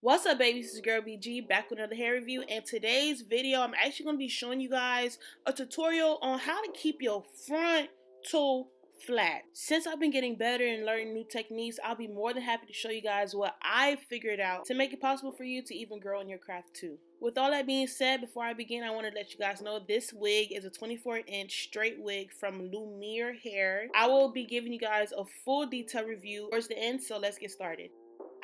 What's up, baby? This is girl BG back with another hair review, and today's video I'm actually going to be showing you guys a tutorial on how to keep your frontal flat. Since I've been getting better and learning new techniques, I'll be more than happy to show you guys what I figured out to make it possible for you to even grow in your craft too. With all that being said, before I begin, I want to let you guys know this wig is a 24-inch straight wig from Lumiere Hair. I will be giving you guys a full detailed review towards the end, so let's get started.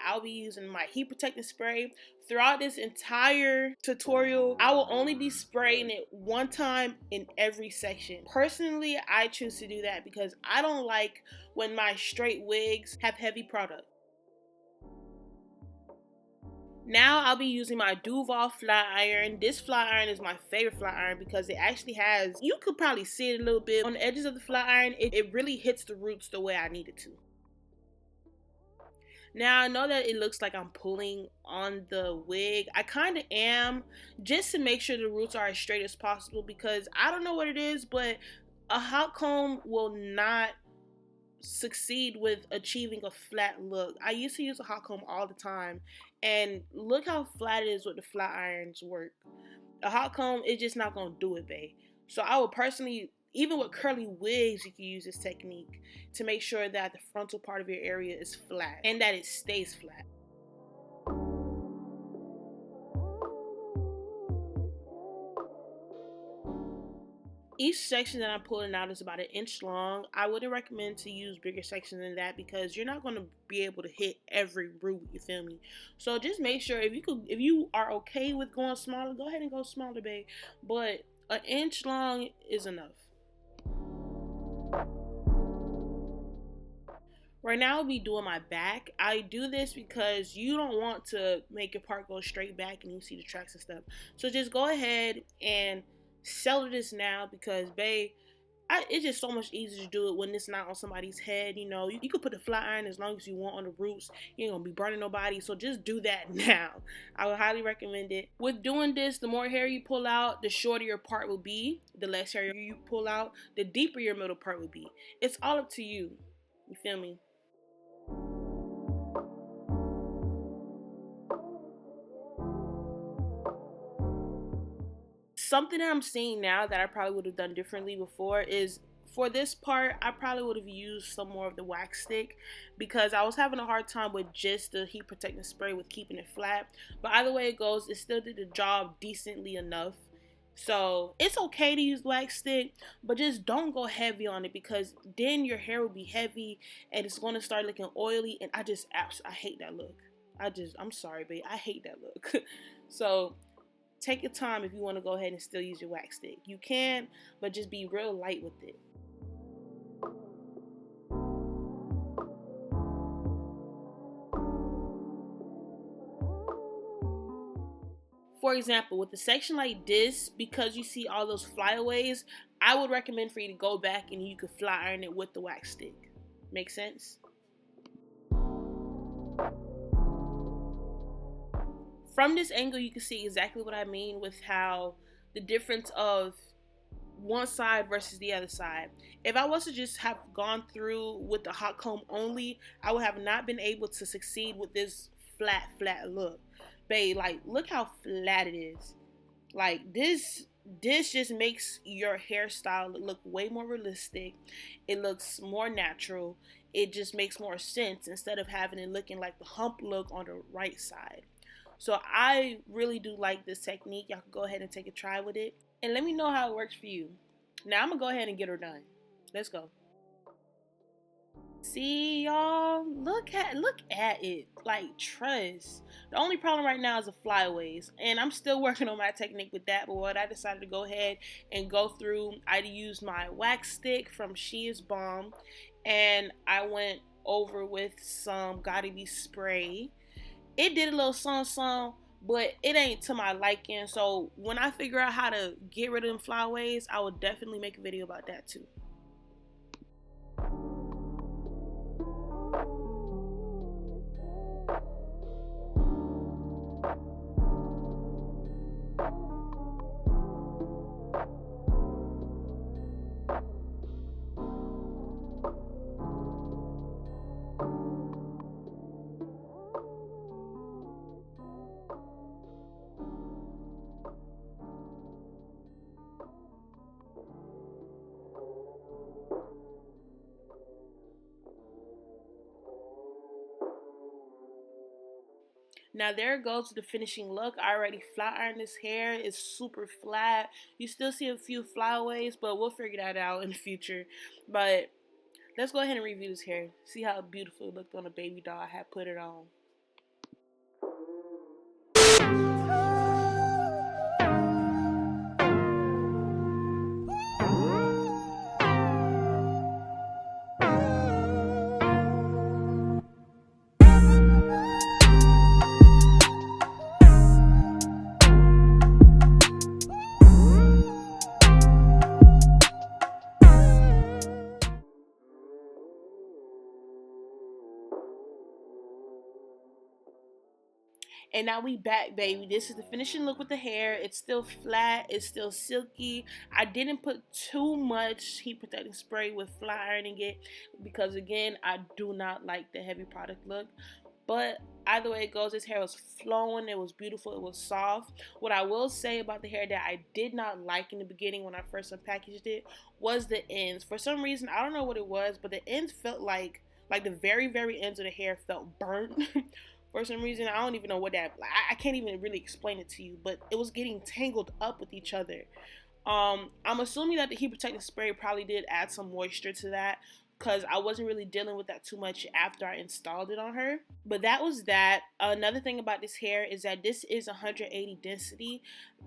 I'll be using my heat protectant spray. Throughout this entire tutorial, I will only be spraying it one time in every section. Personally, I choose to do that because I don't like when my straight wigs have heavy product. Now I'll be using my Duval flat iron. This flat iron is my favorite flat iron because it actually has, you could probably see it a little bit on the edges of the flat iron. It really hits the roots the way I need it to. Now, I know that it looks like I'm pulling on the wig. I kind of am, just to make sure the roots are as straight as possible, because I don't know what it is, but a hot comb will not succeed with achieving a flat look. I used to use a hot comb all the time, and look how flat it is with the flat irons work. A hot comb is just not going to do it, babe. So I would personally, even with curly wigs, you can use this technique to make sure that the frontal part of your area is flat and that it stays flat. Each section that I'm pulling out is about 1 inch long. I wouldn't recommend to use bigger sections than that because you're not going to be able to hit every root, you feel me? So just make sure if you are okay with going smaller, go ahead and go smaller, babe. But 1 inch long is enough. Right now I'll be doing my back. I do this because you don't want to make your part go straight back and you see the tracks and stuff. So just go ahead and settle this now because, babe, it's just so much easier to do it when it's not on somebody's head. You know, you could put the flat iron as long as you want on the roots. You ain't gonna be burning nobody. So just do that now. I would highly recommend it. With doing this, the more hair you pull out, the shorter your part will be. The less hair you pull out, the deeper your middle part will be. It's all up to you. You feel me? Something that I'm seeing now that I probably would have done differently before is, for this part, I probably would have used some more of the wax stick because I was having a hard time with just the heat protectant spray with keeping it flat. But either way it goes, it still did the job decently enough. So it's okay to use wax stick, but just don't go heavy on it because then your hair will be heavy and it's going to start looking oily, and I hate that look. I'm sorry, babe, I hate that look. So take your time if you want to go ahead and still use your wax stick. You can, but just be real light with it. For example, with a section like this, because you see all those flyaways, I would recommend for you to go back and you could flat iron it with the wax stick. Make sense? From this angle, you can see exactly what I mean with how the difference of one side versus the other side. If I was to just have gone through with the hot comb only, I would have not been able to succeed with this flat look. Babe, like, look how flat it is. Like, this just makes your hairstyle look way more realistic. It looks more natural. It just makes more sense instead of having it looking like the hump look on the right side. So I really do like this technique. Y'all can go ahead and take a try with it and let me know how it works for you. Now I'm gonna go ahead and get her done. Let's go. See, y'all, look at it. Like, trust. The only problem right now is the flyaways, and I'm still working on my technique with that. But what I decided to go ahead and go through, I used my wax stick from She Is Bomb, and I went over with some Gotta Be spray. It did a little song, but it ain't to my liking. So when I figure out how to get rid of them flyaways, I will definitely make a video about that too. Now there goes the finishing look. I already flat ironed this hair. It's super flat. You still see a few flyaways, but we'll figure that out in the future. But let's go ahead and review this hair. See how beautiful it looked on a baby doll I had put it on. And now we back, baby. This is the finishing look with the hair. It's still flat. It's still silky. I didn't put too much heat protecting spray with flat ironing it because, again, I do not like the heavy product look. But either way it goes, this hair was flowing. It was beautiful. It was soft. What I will say about the hair that I did not like in the beginning when I first unpackaged it was the ends. For some reason, I don't know what it was, but the ends felt like the very, very ends of the hair felt burnt. For some reason, I don't even know what that, I can't even really explain it to you, but it was getting tangled up with each other. I'm assuming that the heat protectant spray probably did add some moisture to that, because I wasn't really dealing with that too much after I installed it on her. But that was that. Another thing about this hair is that this is 180 density.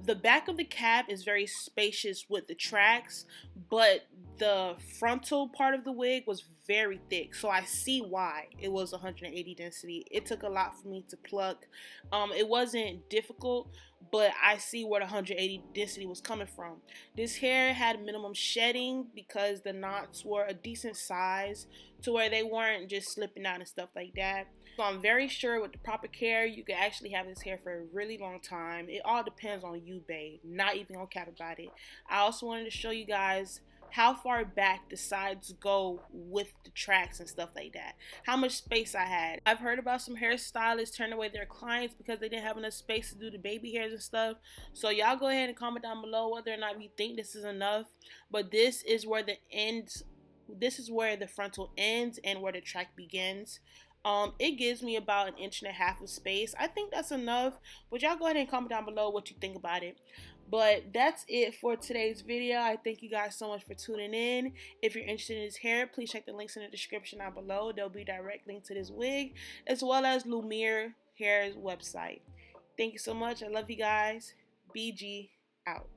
The back of the cap is very spacious with the tracks, but the frontal part of the wig was very thick, so I see why it was 180 density. It took a lot for me to pluck. It wasn't difficult, but I see where the 180 density was coming from. This hair had minimum shedding because the knots were a decent size to where they weren't just slipping out and stuff like that. So I'm very sure with the proper care, you can actually have this hair for a really long time. It all depends on you, babe. Not even gonna cap about it. I also wanted to show you guys how far back the sides go with the tracks and stuff like that. How much space I had. I've heard about some hairstylists turning away their clients because they didn't have enough space to do the baby hairs and stuff. So y'all go ahead and comment down below whether or not you think this is enough. But this is where the ends, this is where the frontal ends and where the track begins. It gives me about 1.5 inches of space. I think that's enough, but y'all go ahead and comment down below what you think about it. But that's it for today's video. I thank you guys so much for tuning in. If you're interested in this hair, please check the links in the description down below. There'll be a direct link to this wig, as well as Lumiere Hair's website. Thank you so much. I love you guys. BG out.